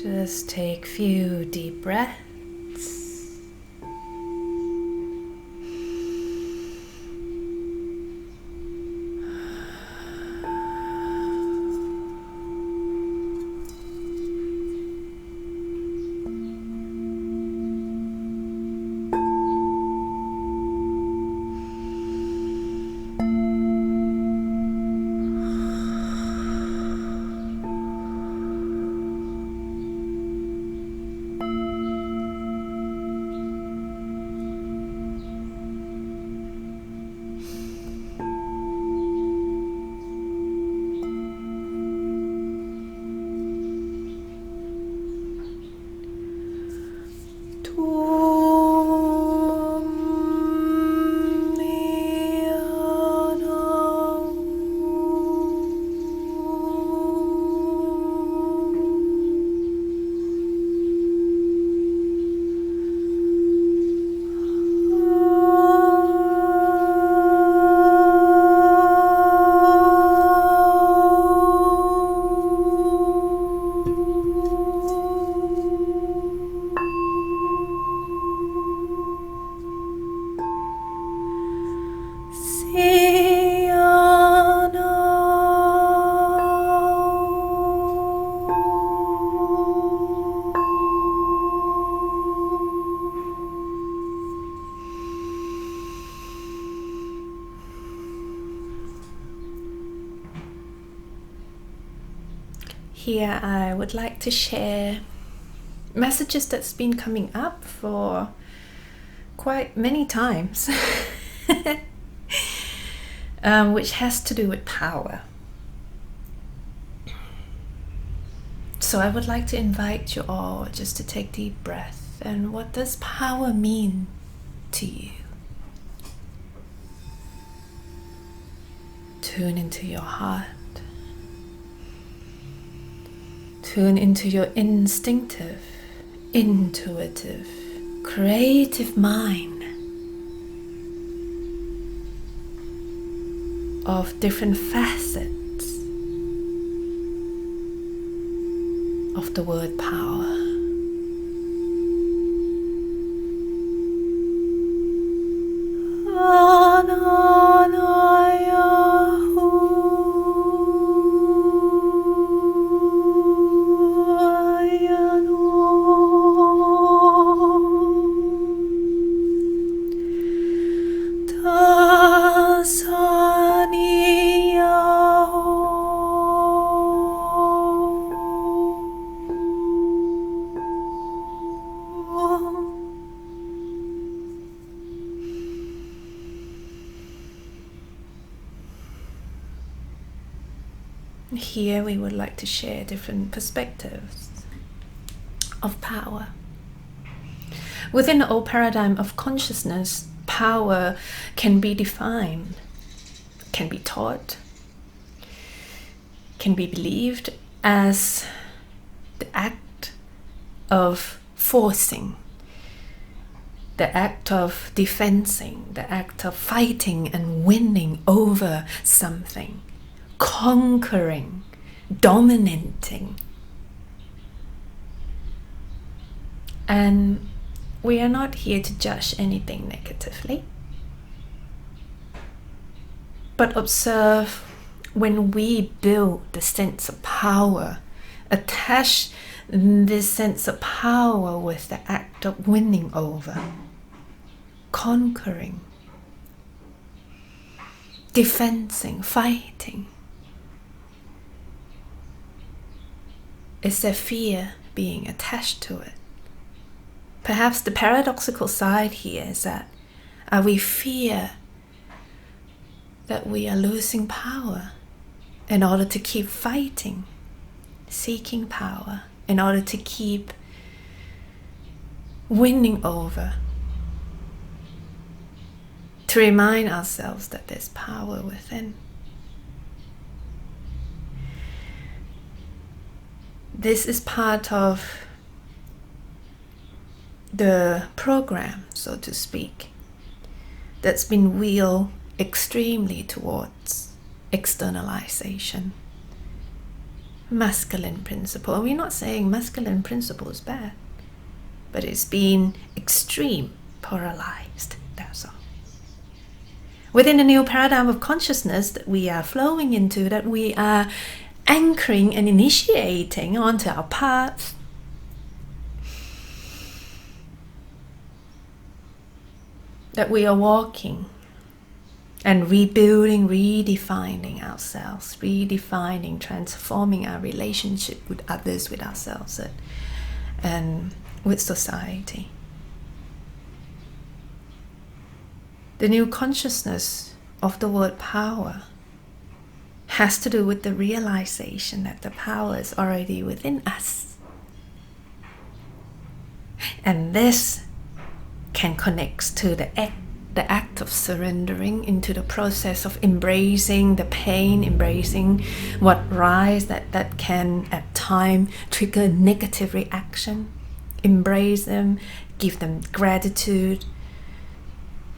Just take a few deep breaths. Here I would like to share messages that's been coming up for quite many times, which has to do with power. So I would like to invite you all just to take deep breath. And what does power mean to you? Tune into your heart. Tune into your instinctive, intuitive, creative mind of different facets of the word power. Here we would like to share different perspectives of power. Within the old paradigm of consciousness, power can be defined, can be taught, can be believed as the act of forcing, the act of defending, the act of fighting and winning over something, conquering, dominating. And we are not here to judge anything negatively, but observe when we build the sense of power, attach this sense of power with the act of winning over, conquering, defending, fighting. Is there fear being attached to it? Perhaps the paradoxical side here is that we fear that we are losing power in order to keep fighting, seeking power, in order to keep winning over, to remind ourselves that there's power within. This is part of the program, so to speak, that's been wheeled extremely towards externalization. masculine principle. And we're not saying masculine principle is bad, but it's been extreme, polarized, that's all. Within the new paradigm of consciousness that we are flowing into, that we are anchoring and initiating onto our path, that we are walking and rebuilding, redefining ourselves, redefining, transforming our relationship with others, with ourselves, and with society. The new consciousness of the word power has to do with the realization that the power is already within us. And this can connect to the act of surrendering, into the process of embracing the pain, embracing what rises that can at times trigger negative reaction. Embrace them, give them gratitude,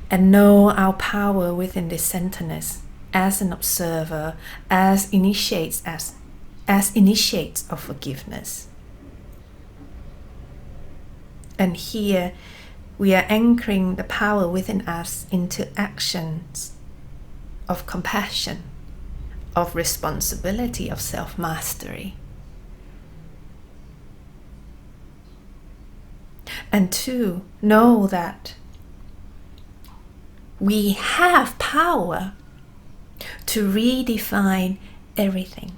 and know our power within this centeredness as an observer, as initiates of forgiveness. And here we are anchoring the power within us into actions of compassion, of responsibility, of self-mastery. And to know that we have power to redefine everything.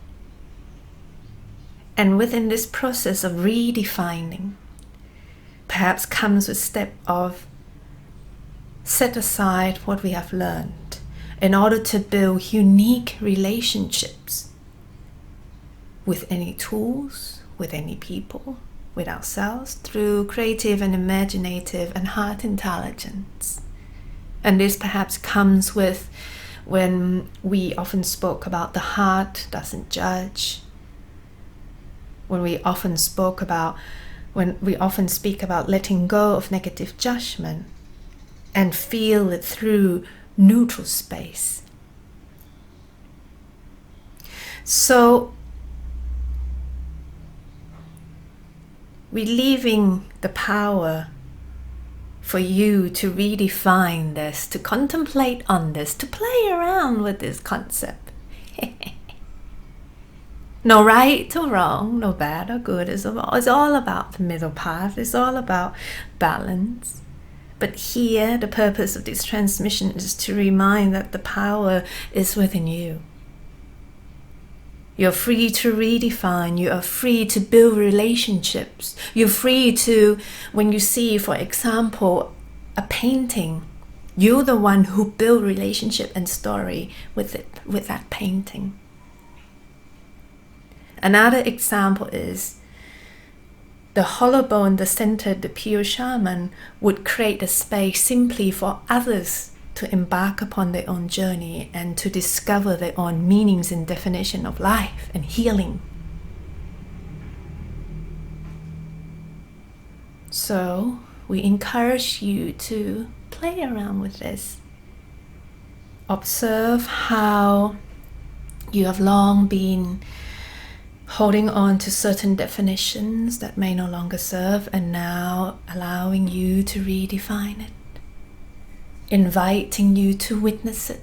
And within this process of redefining, perhaps comes with step of set aside what we have learned in order to build unique relationships with any tools, with any people, with ourselves, through creative and imaginative and heart intelligence. And this perhaps comes with when we often spoke about the heart doesn't judge, when we often speak about letting go of negative judgment and feel it through neutral space. So we're leaving the power for you to redefine this, to contemplate on this, to play around with this concept. No right or wrong, no bad or good. It's all about the middle path. It's all about balance. But here, the purpose of this transmission is to remind that the power is within you. You're free to redefine. You are free to build relationships. You're free to, when you see, for example, a painting, you're the one who build relationship and story with that painting. Another example is the hollow bone, the centered, the pure shaman would create a space simply for others to embark upon their own journey and to discover their own meanings and definition of life and healing. So we encourage you to play around with this. Observe how you have long been holding on to certain definitions that may no longer serve, and now allowing you to redefine it, inviting you to witness it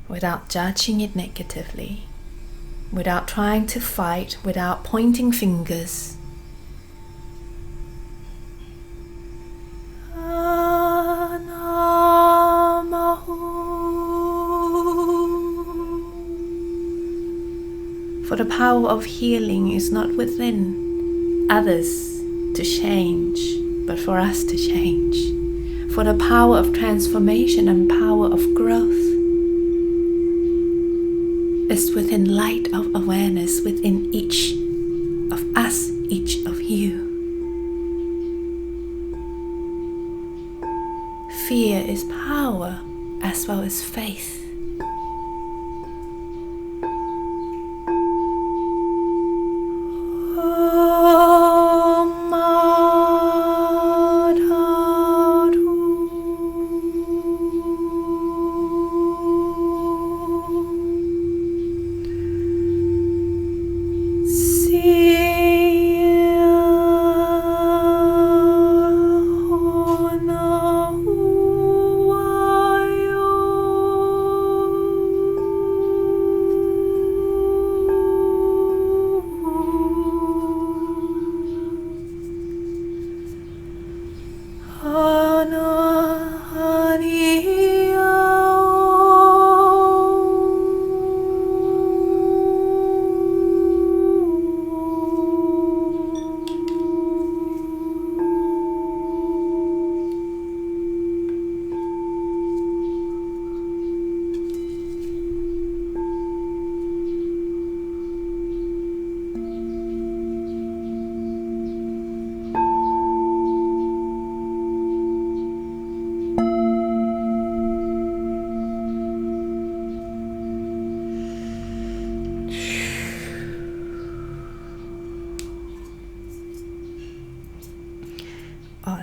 without judging it negatively, without trying to fight, without pointing fingers. For the power of healing is not within others to change, but for us to change. For the power of transformation and power of growth is within light of awareness within each of us, each of you. Fear is power as well as faith.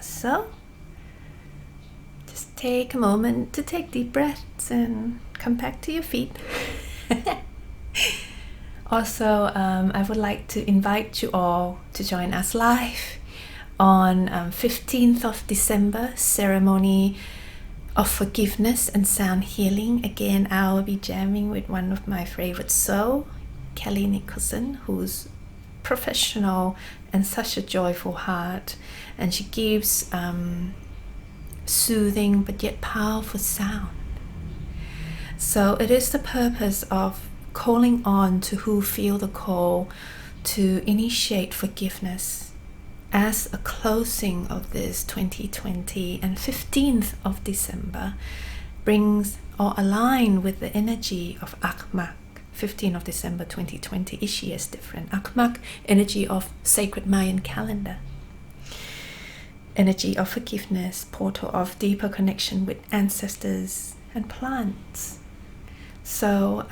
So just take a moment to take deep breaths and come back to your feet. Also, I would like to invite you all to join us live on 15th of December, ceremony of forgiveness and sound healing. Again, I will be jamming with one of my favorite soul, Kelly Nicholson, who's professional and such a joyful heart, and she gives soothing but yet powerful sound. So it is the purpose of calling on to who feel the call to initiate forgiveness as a closing of this 2020, and 15th of December brings or align with the energy of Akmak. 15th of December 2020 each year is different. Akmak, energy of sacred Mayan calendar, energy of forgiveness, portal of deeper connection with ancestors and plants. So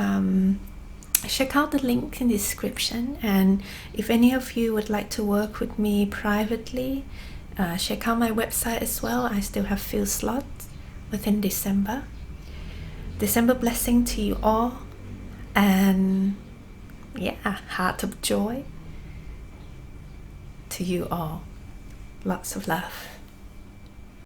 check out the link in the description, and if any of you would like to work with me privately, check out my website as well. I still have few slots within December. December blessing to you all, and heart of joy to you all. Lots of love.